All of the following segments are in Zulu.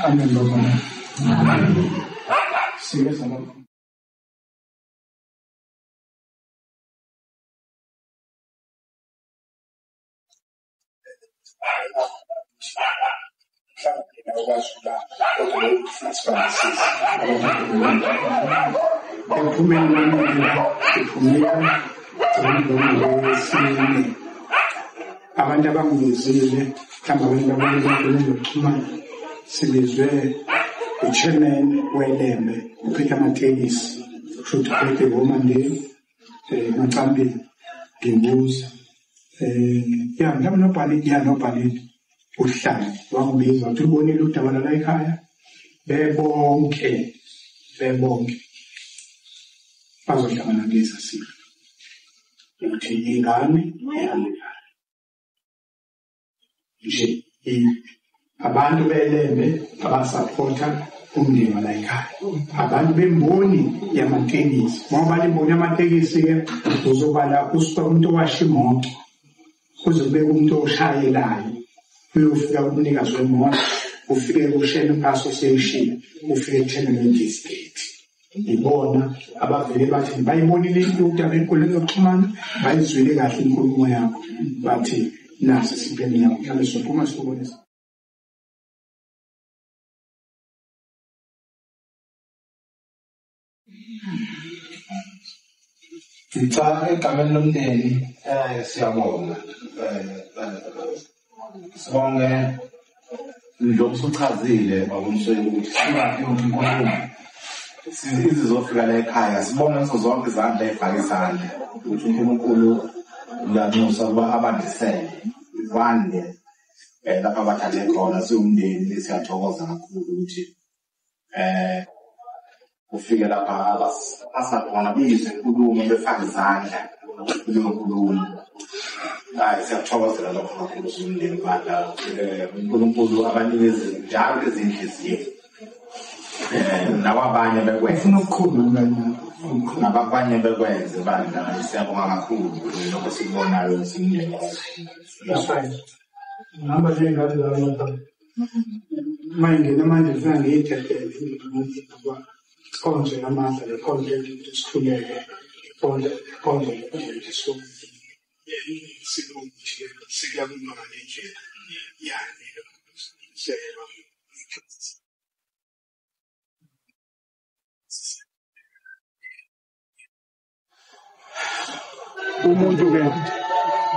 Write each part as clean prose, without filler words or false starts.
Amen, Lord. Serious about it. Abantu abangizile mhlawumbe abantu abangokuxhumana sibizwe uchairman weLembe uPeter Matekisi shothi uphethe ngomandeni Macambi ngibuza nobhalile uhlala wangibiza uthi ubonile udaba la ekhaya bebonke bazohlangana kulesa sifo ukuthi ingane nje abantu beLembe abasupporta umndeni la ekhaya abantu bemboni yamatekisi ngoba imboni yamatekisi ke uzobala usipa umuntu owasha imoto uzobeka umuntu oshayelayo uyofika umnikazi wemoto ufike kushena imphaso seyishila ufike ethena ngestate ibona abavele bathi bayibonile intutha enkundleni yokuxhumana bayizwile kahle inkulumo yakho bathi nasi sipeni yakho mhlawumbe sophuma sibonisa. Cha egameni lomndeni siyabonga sibonge njengoba usuchazile babumsweli ukuthi singaphi uNkulunkulu sizofika la ekhaya sibonga ngazo zonke izandla ezifaka isandla ukuthi uNkulunkulu uyanusa kuba abandisele ivande lapha abathathe khona siwumndeni siyathokoza kakhulu ukuthi ufike lapha asakhona bizwe inkulumo befaka izandla uNkulunkulu siyathokozela lokho kakhulu siwumndeni badla uNkulunkulu abanikeze njalo izinhliziyo nabanye bekwenza ukukhuluma nabanye bekwenza bandla siyabonga kakhulu lokho sikubonayo siwumndeni namba njengathi lapha manje manje ufika ngiyithethe ngoba konje namandla lekonje isithuleke konje so silungishe sikuyabona nje yani seyeba umuntu ke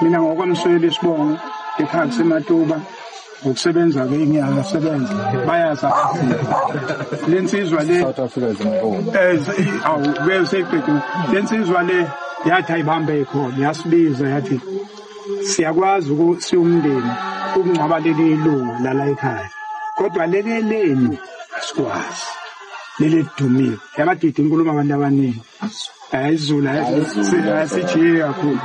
mina ngokwamsweli sibonga ekhaya kuseMatuba ukusebenza ke inyanga sebenza bayaza lensizwa le South Africa izimbono awubeseqedwe lensizwa le yathi ayibambe khona yasibiza yathi siyakwazi ukuthi umndeni ukungcwaba leli ilungu lala ekhaya kodwa leli leni sikwazi leli dumile yabadidi inkulumo abantu abaningi ayizula sijiye kakhulu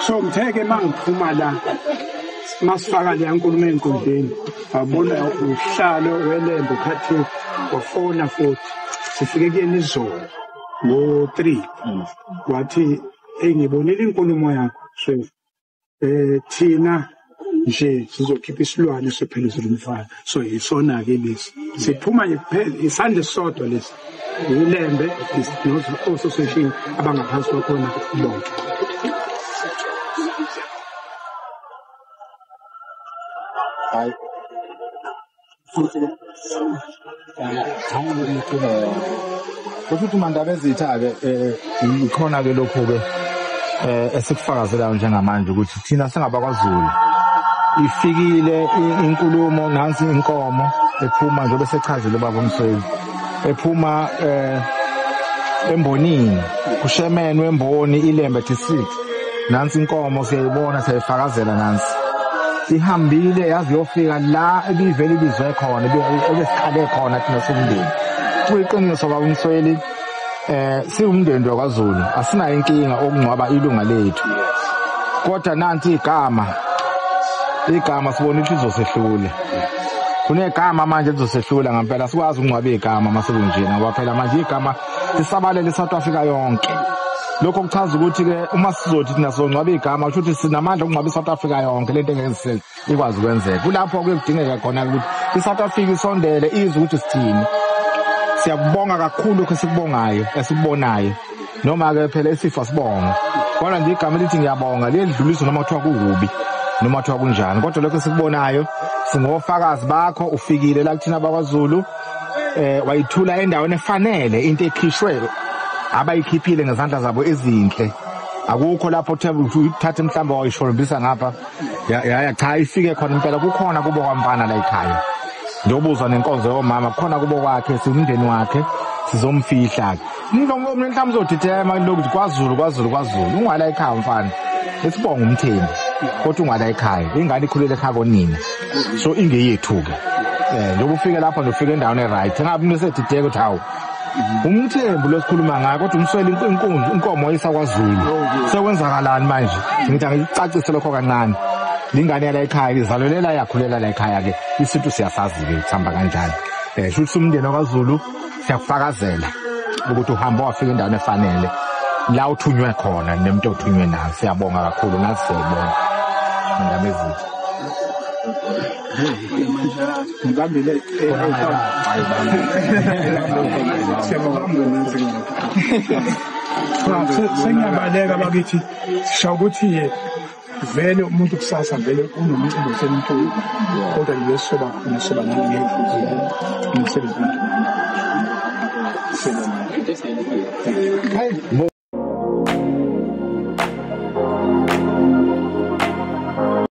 so ngitheke mangiphuma la masifaka le nkulumo enkundleni wabona uhlalo welembe ukhathi wafona futhi sifike kuyena izolo ngo-3 wathi ngibonile inkulumo yakho so thina nje sizokhipha isilwane sophelezela umfana so yisona ke lesi siphuma kuphela isandla sodwa lesi ilembe association abangaphansi kwakhona bonke hayi futhi mandaba ezitha ke ikhona ke lokho ke esikufakazelayo njengamanje ukuthi thina singabakwaZulu ifikile inkulumo nansi inkomo ephuma njengoba sechazile baba umsweli ephuma embonini kushemenwe emboni ilembe 6 nansi inkomo siyayibona siyayifakazela nansi ihambile yazi yofika la ebivele ibizwe khona ebesikhale khona thina somndeni kuyiqiniso baba umsweli siwumndeni wakwaZulu asinayo inkinga okungcwaba ilunga lethu kodwa nansi igama sibona ukuthi lizosehlula kunegama manje lizosehlula ngempela sikwazi ukungcwaba igama masekunjena ngoba phela manje igama lisabalele eSouth Africa yonke lokho kuchaza ukuthi ke uma sizothi thina sizongcwaba igama kusho ukuthi sinamandla okungcwaba iSouth Africa yonke lento engeke ikwazi ukwenzeka kulapho ke kudingeka khona ukuthi iSouth Africa isondele izwe ukuthi sithini siyakubonga kakhulu lokho esikubongayo esikubonayo noma ke phela isifo sibonga kodwa nje igama lithi ngiyabonga liyedluliswa noma kuthiwa kuhubi noma kuthiwa kunjani kodwa lokho esikubonayo singofakazi bakho ufikile la kuthina bakwaZulu wayithula endaweni efanele into ekhishwe abayikhiphile ngezandla zabo ezinhle akukho lapho uthathe mhlamba wayishorobisa ngapha ya cha ifike khona impela kukhona kubo kwamfana la ekhaya ndobuzwa nenkonzo yomama kukhona kubo kwakhe simndeni wakhe sizomfihla mhlawumbe mhlawumbe uzodidema lokuthi kwaZulu ungala ekhaya mfana esibonga umthembu kodwa ungala ekhaya ingane ikhulele ekhaya konina so ingeyethu ke njengoba ufike lapha nofika endaweni eright ngabe nesedideke ukuthi hawu umthembu losikhuluma ngayo kodwa umswele inkomo isakwaZulu sekwenzakalani manje ngithi angicacise lokho kancane lingane yala ekhaya izalwelela yakhulela la ekhaya ke isintu siyasazi ke kuhamba kanjani futhi umndeni wakwaZulu siyakufakazela ukuthi uhamba wafika endaweni efanele la uthunywe khona nemuntu othunywe nayo siyabonga kakhulu nazi siyabonga ndaba ezinhle ngibambile sengiyabaleka bakithi sisho ukuthi vele umuntu kusasa vele unomuntu osemuntu kodwa lesoba khona soba ngeke